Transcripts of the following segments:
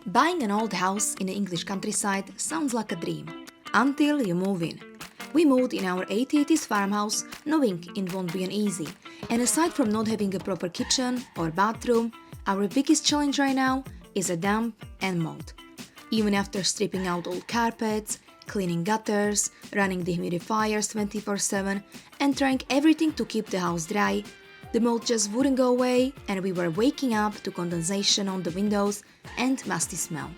Buying an old house in the English countryside sounds like a dream, until you move in. We moved in our 80s farmhouse, knowing it won't be an easy. And aside from not having a proper kitchen or bathroom, our biggest challenge right now is a damp and mold. Even after stripping out old carpets, cleaning gutters, running dehumidifiers 24/7, and trying everything to keep the house dry, the mold just wouldn't go away, and we were waking up to condensation on the windows and musty smell.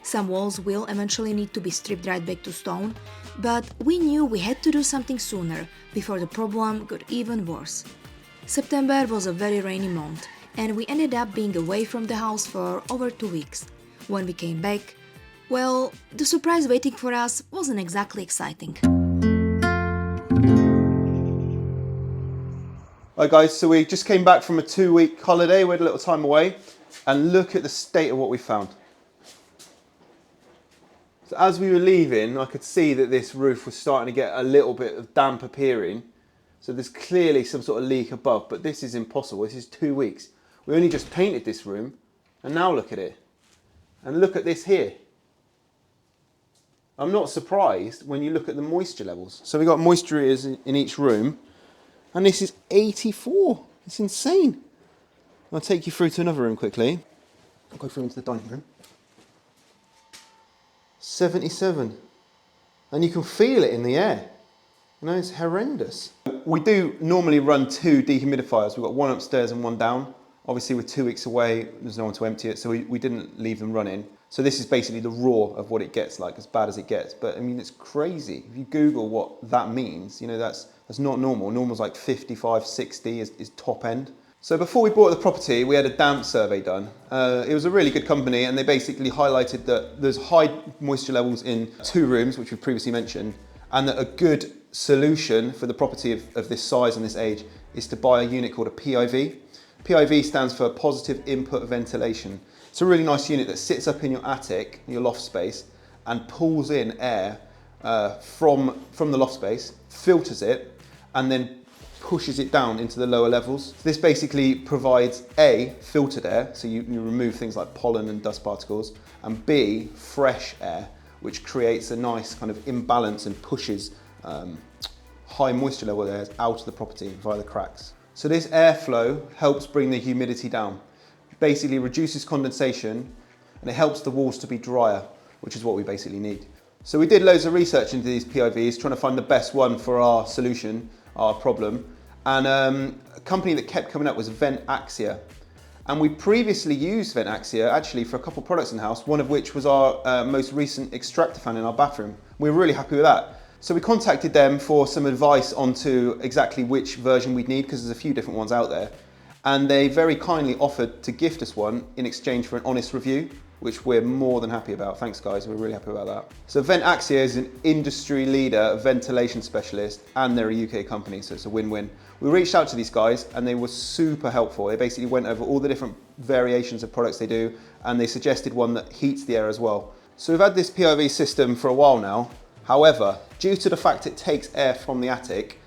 Some walls will eventually need to be stripped right back to stone, but we knew we had to do something sooner before the problem got even worse. September was a very rainy month, and we ended up being away from the house for over 2 weeks. When we came back, well, the surprise waiting for us wasn't exactly exciting. Hi guys, so we just came back from a 2-week holiday, we had a little time away, and look at the state of what we found. So as we were leaving, I could see that this roof was starting to get a little bit of damp appearing. So there's clearly some sort of leak above, but this is impossible. This is 2 weeks. We only just painted this room, and now look at it. And look at this here. I'm not surprised when you look at the moisture levels. So we've got moisture meters in each room, and this is 84. It's insane. I'll take you through to another room quickly. I'll go through into the dining room. 77. And you can feel it in the air. You know, it's horrendous. We do normally run 2 dehumidifiers. We've got one upstairs and one down. Obviously, we're 2 weeks away. There's no one to empty it, so we didn't leave them running. So this is basically the raw of what it gets like, as bad as it gets. But I mean, it's crazy. If you Google what that means, you know, that's not normal. Normal's like 55, 60 is top end. So before we bought the property, we had a damp survey done. It was a really good company, and they basically highlighted that there's high moisture levels in 2 rooms, which we've previously mentioned, and that a good solution for the property of this size and this age is to buy a unit called a PIV. PIV stands for Positive Input Ventilation. It's a really nice unit that sits up in your attic, your loft space, and pulls in air from the loft space, filters it, and then pushes it down into the lower levels. So this basically provides A, filtered air, so you remove things like pollen and dust particles, and B, fresh air, which creates a nice kind of imbalance and pushes high moisture level air out of the property via the cracks. So this airflow helps bring the humidity down. It basically reduces condensation, and it helps the walls to be drier, which is what we basically need. So we did loads of research into these PIVs, trying to find the best one for our solution, our problem. And a company that kept coming up was Vent-Axia. And we previously used Vent-Axia actually for a couple of products in the house, one of which was our most recent extractor fan in our bathroom. We were really happy with that. So we contacted them for some advice onto exactly which version we'd need, because there's a few different ones out there. And they very kindly offered to gift us one in exchange for an honest review, which we're more than happy about. Thanks guys, we're really happy about that. So Vent-Axia is an industry leader, a ventilation specialist, and they're a UK company, so it's a win-win. We reached out to these guys and they were super helpful. They basically went over all the different variations of products they do, and they suggested one that heats the air as well. So we've had this PIV system for a while now. However, due to the fact it takes air from the attic,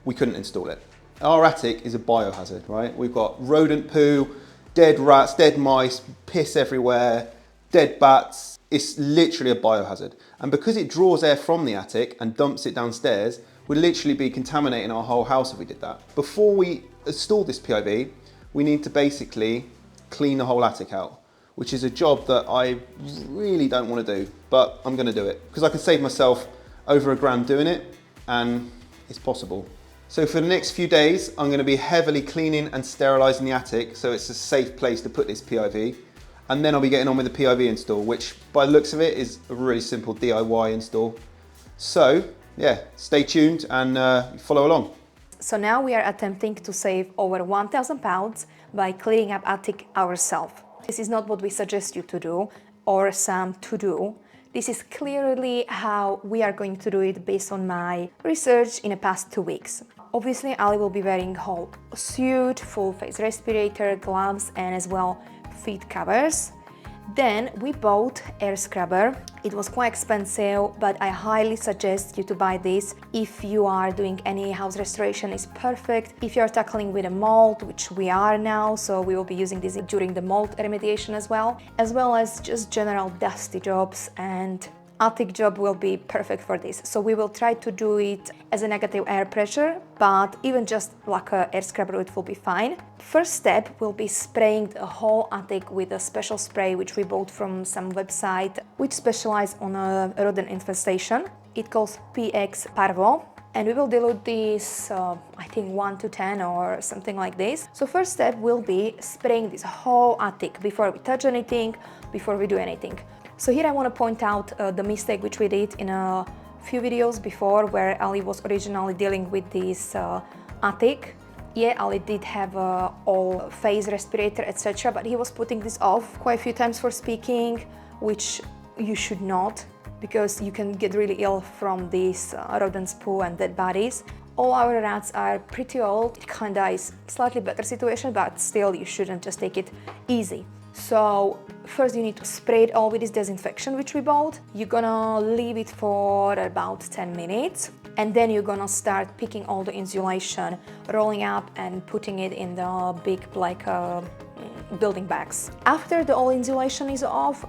we couldn't install it. Our attic is a biohazard, right? We've got rodent poo, dead rats, dead mice, piss everywhere, dead bats. It's literally a biohazard. And because it draws air from the attic and dumps it downstairs, we'd literally be contaminating our whole house if we did that. Before we install this PIV, we need to basically clean the whole attic out, which is a job that I really don't want to do, but I'm going to do it because I can save myself over £1,000 doing it, and it's possible. So for the next few days, I'm going to be heavily cleaning and sterilising the attic, so it's a safe place to put this PIV. And then I'll be getting on with the PIV install, which by the looks of it is a really simple DIY install. So yeah, stay tuned and follow along. So now we are attempting to save over £1,000 by cleaning up attic ourselves. This is not what we suggest you to do or Sam to do. This is clearly how we are going to do it based on my research in the past 2 weeks. Obviously, Ali will be wearing whole suit, full face respirator, gloves, and as well feet covers. Then we bought air scrubber. It was quite expensive, but I highly suggest you to buy this if you are doing any house restoration. It's perfect if you're tackling with a mold, which we are now, so we will be using this during the mold remediation as well as just general dusty jobs, and attic job will be perfect for this. So we will try to do it as a negative air pressure, but even just like a air scrubber, it will be fine. First step will be spraying the whole attic with a special spray which we bought from some website which specialize on a rodent infestation. It calls PIV, and we will dilute this I think 1 to 10 or something like this. So first step will be spraying this whole attic before we touch anything, before we do anything. So here I want to point out the mistake which we did in a few videos before, where Ali was originally dealing with this attic. Yeah, Ali did have all phase respirator, etc., but he was putting this off quite a few times for speaking, which you should not, because you can get really ill from these rodents' poo and dead bodies. All our rats are pretty old. It kinda is slightly better situation, but still you shouldn't just take it easy. So first you need to spray it all with this disinfection which we bought. You're gonna leave it for about 10 minutes, and then you're gonna start picking all the insulation, rolling up and putting it in the big black building bags. After the all insulation is off,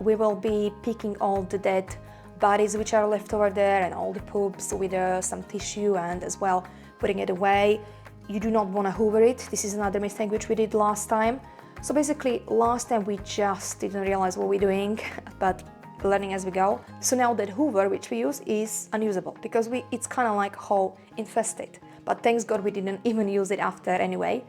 we will be picking all the dead bodies which are left over there and all the poops with some tissue, and as well putting it away. You do not want to hoover it. This is another mistake which we did last time. So basically last time we just didn't realize what we're doing, but learning as we go. So now that hoover which we use is unusable because it's kind of like whole infested, but thanks God we didn't even use it after anyway.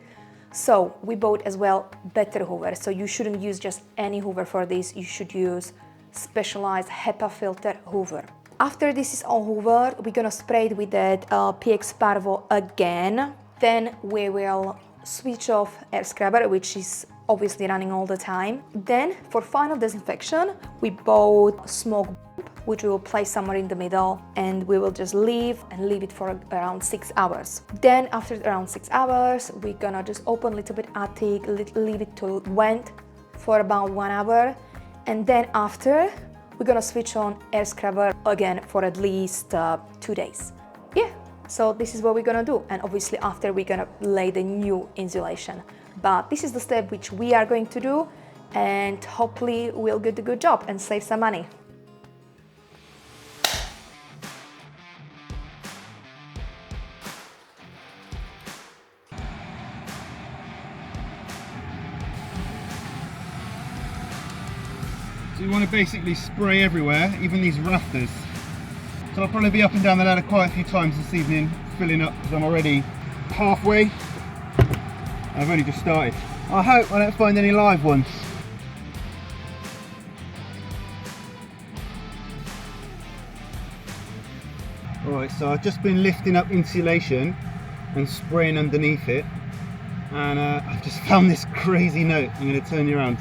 So we bought as well better hoover. So you shouldn't use just any hoover for this. You should use specialized HEPA filter hoover. After this is all hoovered, we're gonna spray it with that PIV again. Then we will switch off air scrubber, which is obviously running all the time. Then for final disinfection, we bought smoke bomb, which we will place somewhere in the middle, and we will just leave it for around 6 hours. Then after around 6 hours, we're gonna just open a little bit attic, leave it to vent for about 1 hour, and then after we're gonna switch on air scrubber again for at least 2 days. Yeah, so this is what we're gonna do, and obviously after we're gonna lay the new insulation. But this is the step which we are going to do, and hopefully we'll get a good job and save some money. So you want to basically spray everywhere, even these rafters. So I'll probably be up and down the ladder quite a few times this evening, filling up, because I'm already halfway. I've only just started. I hope I don't find any live ones. Alright, so I've just been lifting up insulation and spraying underneath it, and I've just found this crazy note. I'm going to turn you around.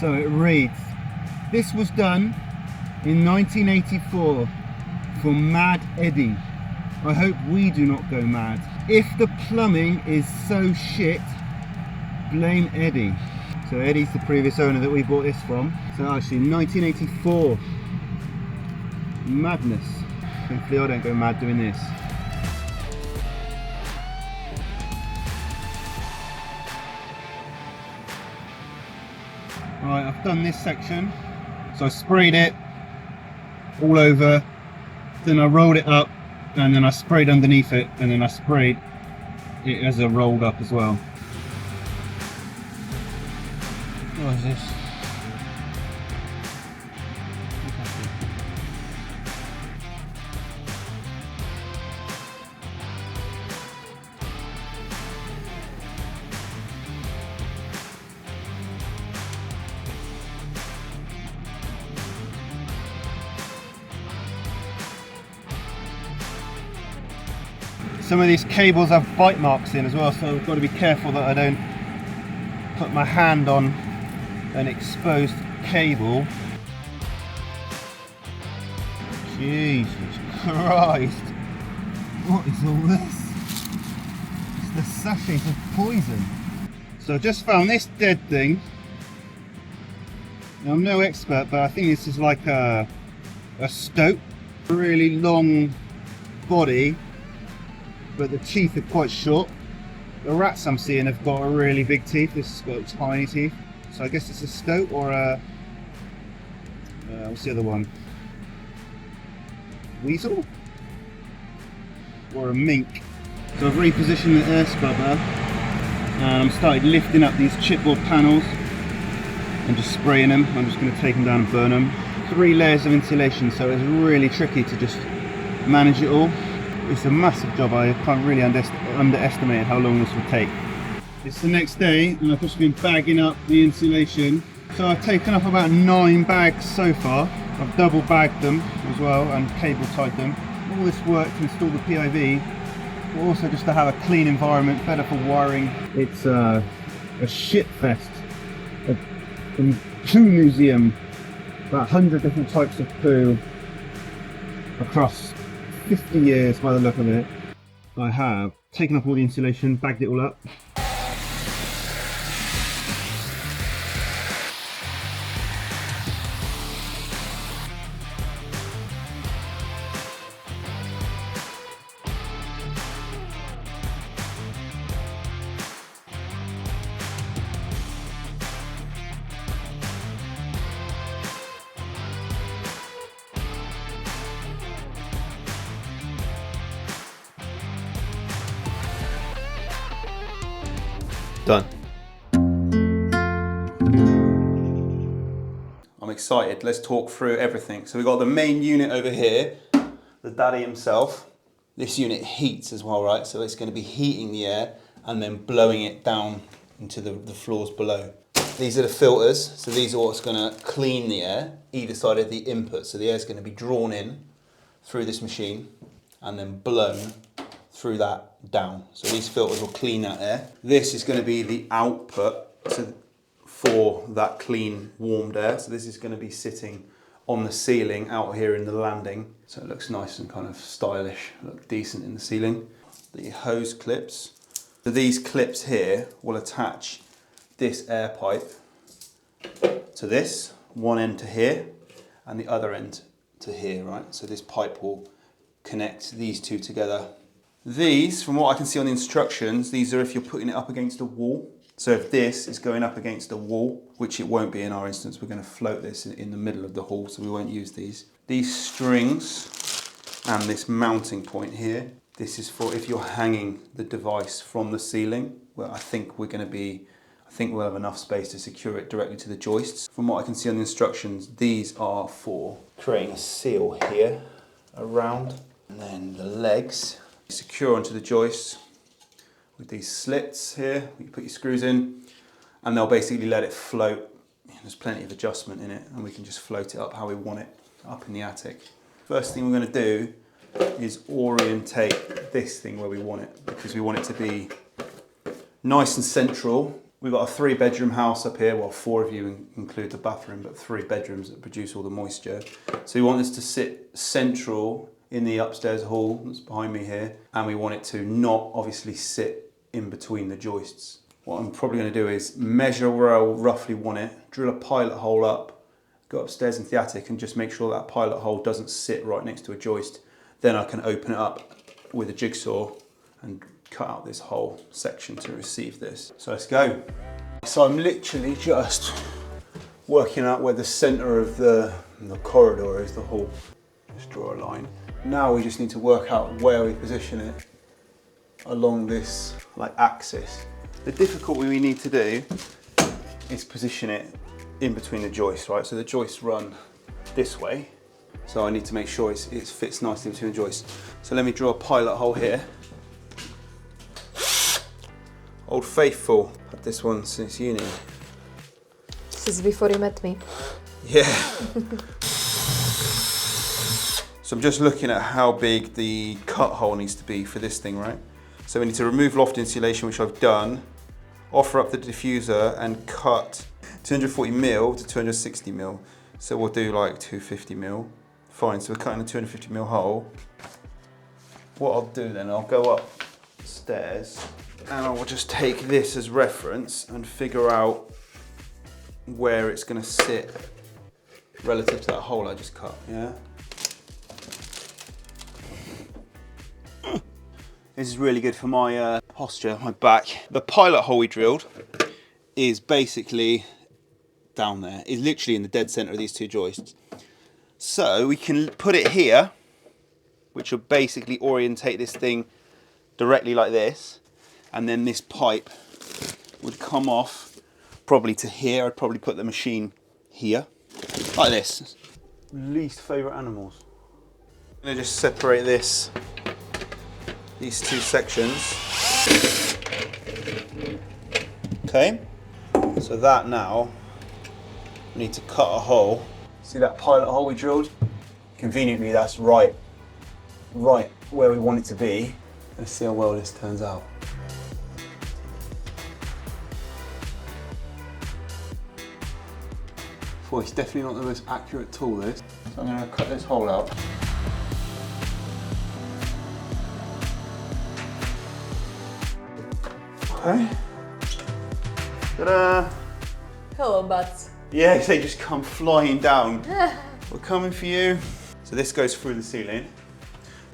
So it reads, "This was done in 1984 for Mad Eddie. I hope we do not go mad. If the plumbing is so shit, blame Eddie." So Eddie's the previous owner that we bought this from. So actually 1984. Madness. Hopefully I don't go mad doing this. Right, I've done this section. So I sprayed it all over, then I rolled it up, and then I sprayed underneath it, and then I sprayed it as a rolled up as well. What is this? Some of these cables have bite marks in as well, so I've got to be careful that I don't put my hand on an exposed cable. Jesus Christ, what is all this? It's the sachets of poison. So I just found this dead thing Now, I'm no expert, but I think this is like a stoat, a really long body, but the teeth are quite short. The rats I'm seeing have got really big teeth. This has got tiny teeth. So I guess it's a stoat or a what's the other one? Weasel or a mink. So I've repositioned the air scrubber and I'm started lifting up these chipboard panels and just spraying them. I'm just going to take them down and burn them. 3 layers of insulation, so it's really tricky to just manage it all. It's a massive job. I can't really underestimate how long this will take. It's the next day and I've just been bagging up the insulation. So I've taken up about 9 bags so far. I've double bagged them as well and cable tied them. All this work to install the PIV, but also just to have a clean environment, better for wiring. It's a shit fest. A poo museum. About 100 different types of poo across 50 years by the look of it. I have taken up all the insulation, bagged it all up. Done. I'm excited. Let's talk through everything. So we've got the main unit over here, the daddy himself. This unit heats as well, right? So it's going to be heating the air and then blowing it down into the floors below. These are the filters. So these are what's going to clean the air either side of the input. So the air is going to be drawn in through this machine and then blown through that down. So these filters will clean that air. This is going to be the output for that clean warmed air. So this is going to be sitting on the ceiling out here in the landing. So it looks nice and kind of stylish, look decent in the ceiling. The hose clips. So these clips here will attach this air pipe to this, one end to here and the other end to here, right? So this pipe will connect these two together. These, from what I can see on the instructions, these are if you're putting it up against a wall. So if this is going up against a wall, which it won't be in our instance, we're going to float this in the middle of the hall, so we won't use these. These strings and this mounting point here, this is for if you're hanging the device from the ceiling. Well, I think we'll have enough space to secure it directly to the joists. From what I can see on the instructions, these are for creating a seal here around, and then the legs secure onto the joists with these slits here. You put your screws in and they'll basically let it float. There's plenty of adjustment in it and we can just float it up how we want it up in the attic. First thing we're going to do is orientate this thing where we want it, because we want it to be nice and central. We've got a 3-bedroom house up here. Well, 4 if you include the bathroom, but 3 bedrooms that produce all the moisture. So we want this to sit central in the upstairs hall that's behind me here, and we want it to not obviously sit in between the joists. What I'm probably going to do is measure where I roughly want it, drill a pilot hole up, go upstairs into the attic and just make sure that pilot hole doesn't sit right next to a joist. Then I can open it up with a jigsaw and cut out this whole section to receive this. So let's go. So I'm literally just working out where the center of the corridor is, the hall. Just draw a line. Now we just need to work out where we position it along this axis. The difficulty we need to do is position it in between the joists, right? So the joists run this way. So I need to make sure it fits nicely between the joists. So let me draw a pilot hole here. Old Faithful, had this one since uni. Since before you met me. Yeah. So I'm just looking at how big the cut hole needs to be for this thing, right? So we need to remove loft insulation, which I've done, offer up the diffuser and cut 240mm to 260mm. So we'll do like 250mm. Fine, so we're cutting a 250mm hole. What I'll do then, I'll go upstairs and I will just take this as reference and figure out where it's going to sit relative to that hole I just cut, yeah? This is really good for my posture, my back. The pilot hole we drilled is basically down there. It's literally in the dead center of these two joists. So we can put it here, which will basically orientate this thing directly like this, and then this pipe would come off probably to here. I'd probably put the machine here, like this. Least favorite animals. I'm gonna just separate these two sections. Okay, so that now, we need to cut a hole. See that pilot hole we drilled? Conveniently, that's right where we want it to be. Let's see how well this turns out. Boy, it's definitely not the most accurate tool, this. So I'm going to cut this hole out. Okay. Ta-da! Hello, butts. Yeah, they just come flying down. We're coming for you. So this goes through the ceiling.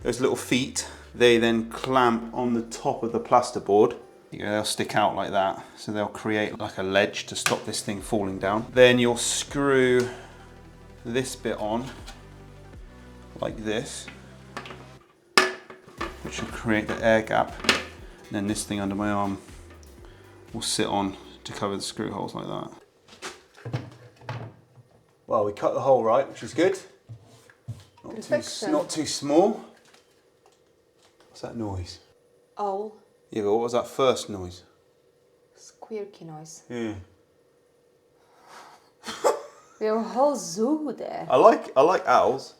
Those little feet, they then clamp on the top of the plasterboard. They'll stick out like that, so they'll create like a ledge to stop this thing falling down. Then you'll screw this bit on like this, which will create the air gap. And then this thing under my arm will sit on to cover the screw holes like that. Well, we cut the hole right, which is good. Not too small. What's that noise? Owl. Yeah, but what was that first noise? Squeaky noise. Yeah. We have a whole zoo there. I like owls.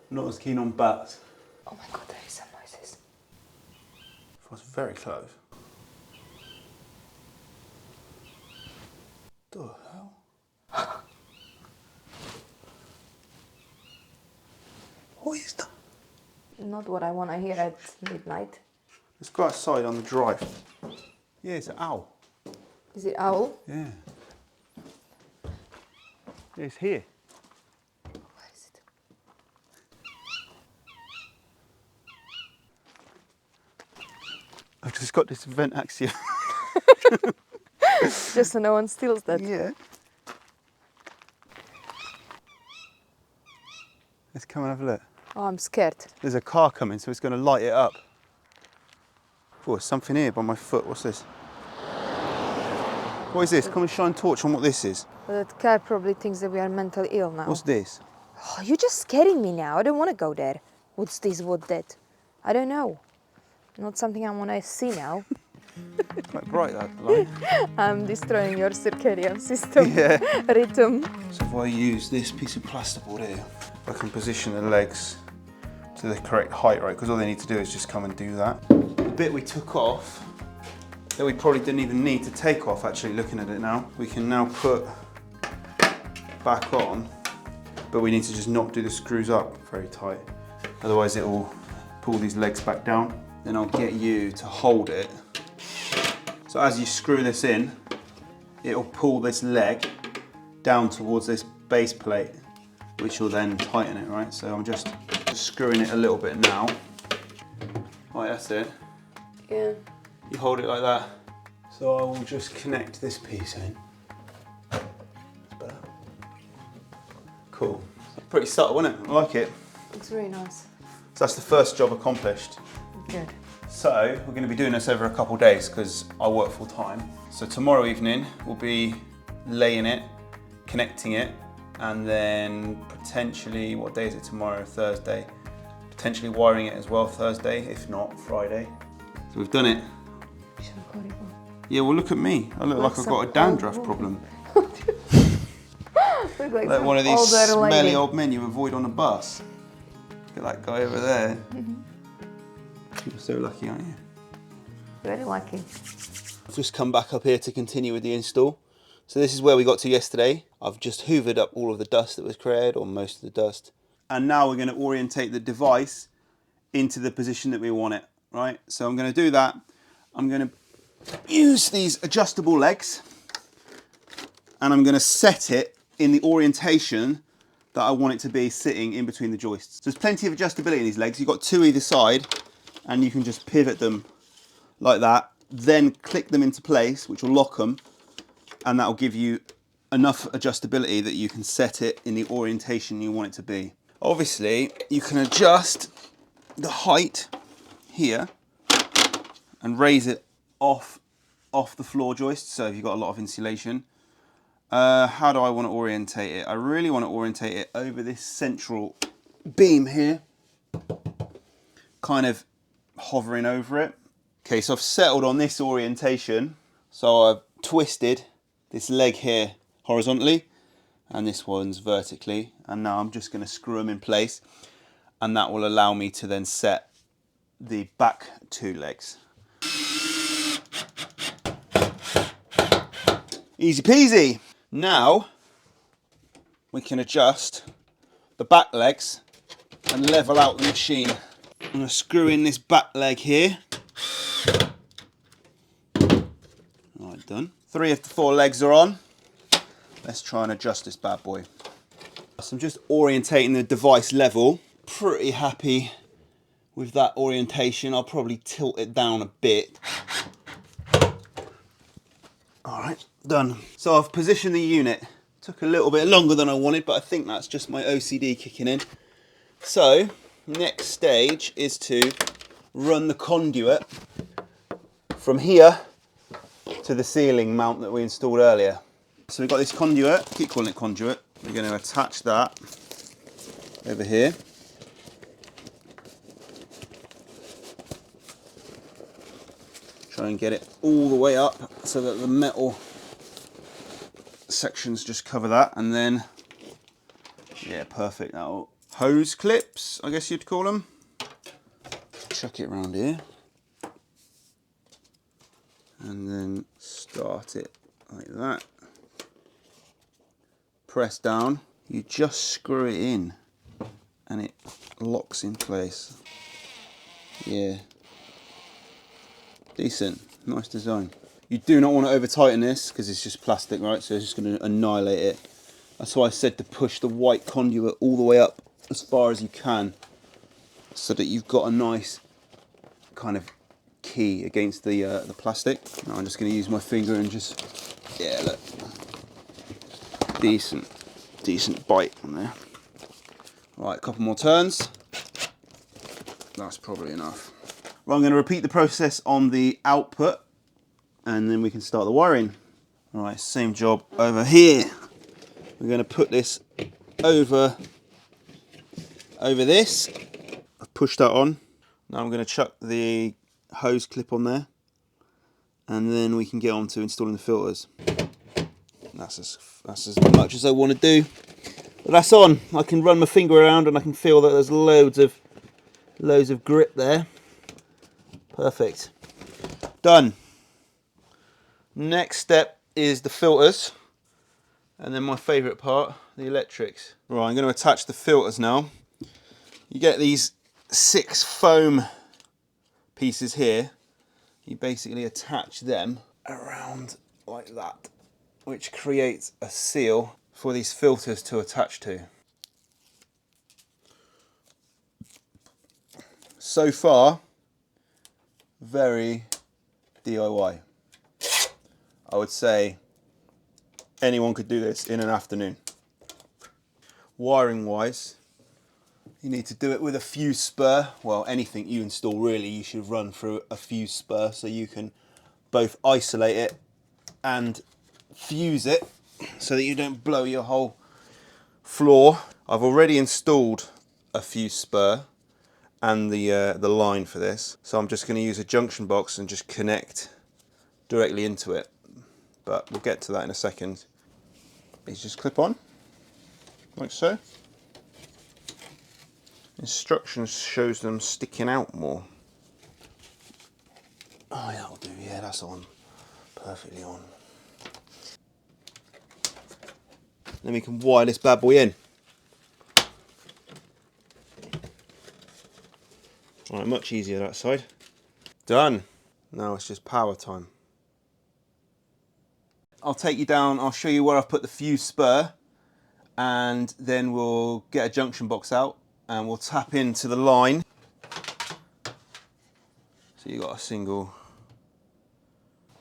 I'm not as keen on bats. Oh my god, there is some noises. It was very close. The hell? What is that? Not what I want to hear at midnight. Let's go outside on the drive. Yeah, it's an owl. Is it owl? Yeah. Yeah, it's here. Where is it? I've just got this Vent-Axia. Just so no one steals that. Yeah. Let's come and have a look. Oh, I'm scared. There's a car coming, so it's going to light it up. Oh, there's something here by my foot. What's this? What is this? Come and shine a torch on what this is. Well, that car probably thinks that we are mentally ill now. What's this? Oh, you're just scaring me now. I don't want to go there. What's this? What that? I don't know. Not something I want to see now. Quite bright, that light. I'm destroying your circadian system. Yeah. Rhythm. So if I use this piece of plasterboard here, I can position the legs to the correct height, right? Because all they need to do is just come and do that. The bit we took off, that we probably didn't even need to take off, actually, looking at it now, we can now put back on, but we need to just not do the screws up very tight. Otherwise it will pull these legs back down. Then I'll get you to hold it. So as you screw this in, it'll pull this leg down towards this base plate, which will then tighten it, right? So I'm just screwing it a little bit now. Right, that's it. Yeah. You hold it like that. So I will just connect this piece in. Cool. Pretty subtle, isn't it? I like it. Looks really nice. So that's the first job accomplished. Good. So we're going to be doing this over a couple of days because I work full time. So tomorrow evening we'll be laying it, connecting it, and then potentially, what day is it tomorrow? Thursday. Potentially wiring it as well Thursday, if not Friday. So we've done it. Yeah, well look at me. I look like I've got a dandruff problem. Like one of these smelly old men you avoid on a bus. Look at that guy over there. You're so lucky, aren't you? Very lucky. I've just come back up here to continue with the install. So this is where we got to yesterday. I've just hoovered up all of the dust that was created, or most of the dust. And now we're going to orientate the device into the position that we want it, right? So I'm going to do that. I'm going to use these adjustable legs and I'm going to set it in the orientation that I want it to be sitting in between the joists. So there's plenty of adjustability in these legs. You've got two either side, and you can just pivot them like that, then click them into place, which will lock them, and that will give you enough adjustability that you can set it in the orientation you want it to be. Obviously, you can adjust the height here and raise it off the floor joist, so if you've got a lot of insulation. How do I want to orientate it? I really want to orientate it over this central beam here, kind of hovering over it. Okay, so I've settled on this orientation. So I've twisted this leg here horizontally and this one's vertically, and now I'm just going to screw them in place, and that will allow me to then set the back two legs. Easy peasy. Now we can adjust the back legs and level out the machine. I'm going to screw in this back leg here. Alright, done. 3 of the 4 legs are on. Let's try and adjust this bad boy. So I'm just orientating the device level. Pretty happy with that orientation. I'll probably tilt it down a bit. Alright, done. So I've positioned the unit. Took a little bit longer than I wanted, but I think that's just my OCD kicking in. So, next stage is to run the conduit from here to the ceiling mount that we installed earlier. So we've got this conduit, keep calling it conduit. We're going to attach that over here. Try and get it all the way up so that the metal sections just cover that, and then, yeah, perfect. That'll hose clips, I guess you'd call them. Chuck it around here. And then start it like that. Press down, you just screw it in and it locks in place. Yeah. Decent, nice design. You do not want to over tighten this because it's just plastic, right? So it's just going to annihilate it. That's why I said to push the white conduit all the way up as far as you can, so that you've got a nice kind of key against the plastic. Now I'm just going to use my finger and just, yeah, look. Decent bite on there. Right, a couple more turns. That's probably enough. Well, I'm going to repeat the process on the output, and then we can start the wiring. All right, same job over here. We're going to put this over this. I've pushed that on. Now I'm going to chuck the hose clip on there, and then we can get on to installing the filters. That's as much as I want to do. But that's on. I can run my finger around and I can feel that there's loads of grip there. Perfect. Done. Next step is the filters, and then my favourite part, the electrics. Right, I'm going to attach the filters now. You get these 6 foam pieces here. You basically attach them around like that, which creates a seal for these filters to attach to. So far, very DIY. I would say anyone could do this in an afternoon. Wiring wise, you need to do it with a fuse spur. Well, anything you install really, you should run through a fuse spur so you can both isolate it and fuse it so that you don't blow your whole floor. I've already installed a fuse spur and the line for this, so I'm just going to use a junction box and just connect directly into it, but we'll get to that in a second. These just clip on like so. Instructions shows them sticking out more. Oh, that'll do. Yeah, that's on, perfectly on. Then we can wire this bad boy in. Alright, much easier that side. Done. Now it's just power time. I'll take you down, I'll show you where I've put the fuse spur, and then we'll get a junction box out and we'll tap into the line. So you've got a single.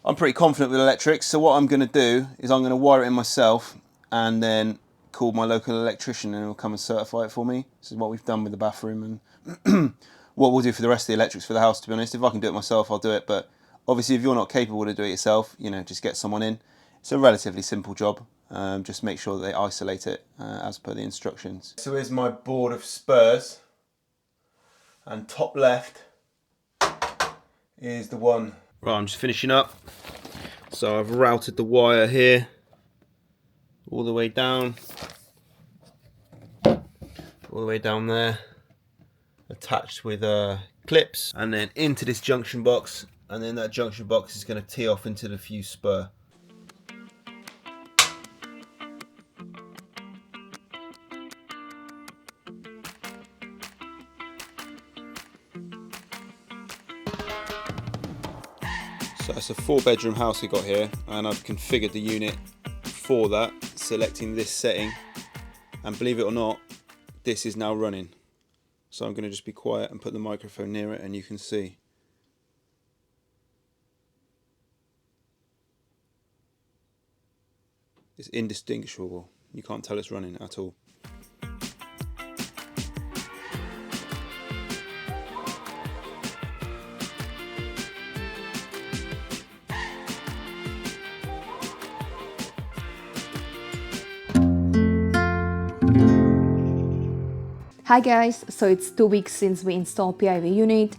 I'm pretty confident with electrics, so what I'm going to do is I'm going to wire it in myself and then call my local electrician and he'll come and certify it for me. This is what we've done with the bathroom and what we'll do for the rest of the electrics for the house, to be honest. If I can do it myself, I'll do it, but obviously if you're not capable to do it yourself, you know, just get someone in. It's a relatively simple job. Just make sure that they isolate it as per the instructions. So here's my board of spurs, and top left is the one. Right, I'm just finishing up. So I've routed the wire here all the way down, all the way down there, attached with clips, and then into this junction box, and then that junction box is going to tee off into the fuse spur. So it's a 4-bedroom house we got here, and I've configured the unit for that, selecting this setting, and believe it or not, this is now running. So I'm going to just be quiet and put the microphone near it and you can see. It's indistinguishable. You can't tell it's running at all. Hi guys, so it's 2 weeks since we installed PIV unit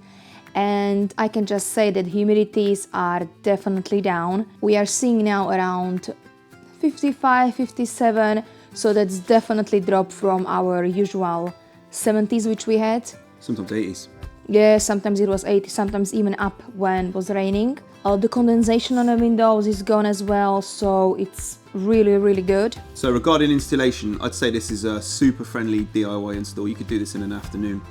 and I can just say that humidities are definitely down. We are seeing now around 55, 57, so that's definitely dropped from our usual 70s which we had. Sometimes 80s. Yeah, sometimes it was 80, sometimes even up when it was raining. The condensation on the windows is gone as well, so it's really good. So regarding installation, I'd say this is a super friendly DIY install. You could do this in an afternoon.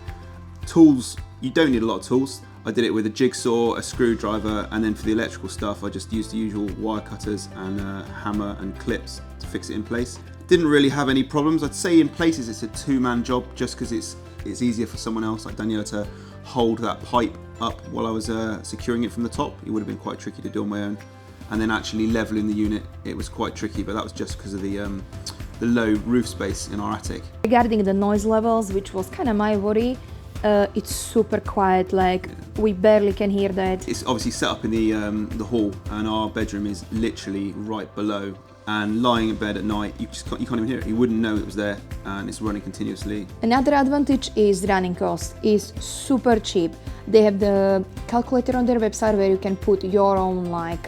Tools, you don't need a lot of tools. I did it with a jigsaw, a screwdriver, and then for the electrical stuff I just used the usual wire cutters and a hammer and clips to fix it in place. Didn't really have any problems. I'd say in places it's a 2-man job just because it's easier for someone else like Daniela to hold that pipe up while I was securing it from the top. It would have been quite tricky to do on my own. And then actually leveling the unit, it was quite tricky, but that was just because of the low roof space in our attic. Regarding the noise levels, which was kind of my worry, it's super quiet, like we barely can hear that. It's obviously set up in the hall, and our bedroom is literally right below, and lying in bed at night, you can't even hear it. You wouldn't know it was there, and it's running continuously. Another advantage is running cost. It's super cheap. They have the calculator on their website where you can put your own like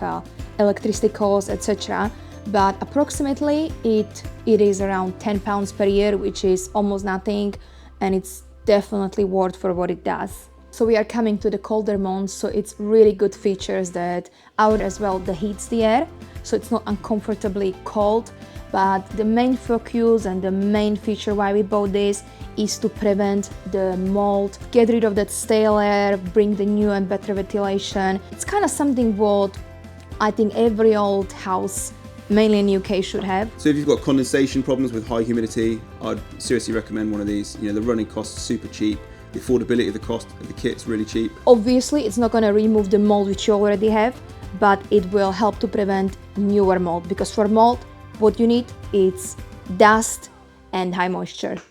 electricity costs, etc. But approximately it is around £10 per year, which is almost nothing, and it's definitely worth for what it does. So we are coming to the colder months, so it's really good features that out as well that heats the air, so it's not uncomfortably cold. But the main focus and the main feature why we bought this is to prevent the mold, get rid of that stale air, bring the new and better ventilation. It's kind of something what I think every old house, mainly in UK, should have. So if you've got condensation problems with high humidity, I'd seriously recommend one of these. You know, the running cost is super cheap. The affordability of the cost of the kit's really cheap. Obviously, it's not going to remove the mold which you already have, but it will help to prevent newer mold, because for mold, what you need is dust and high moisture.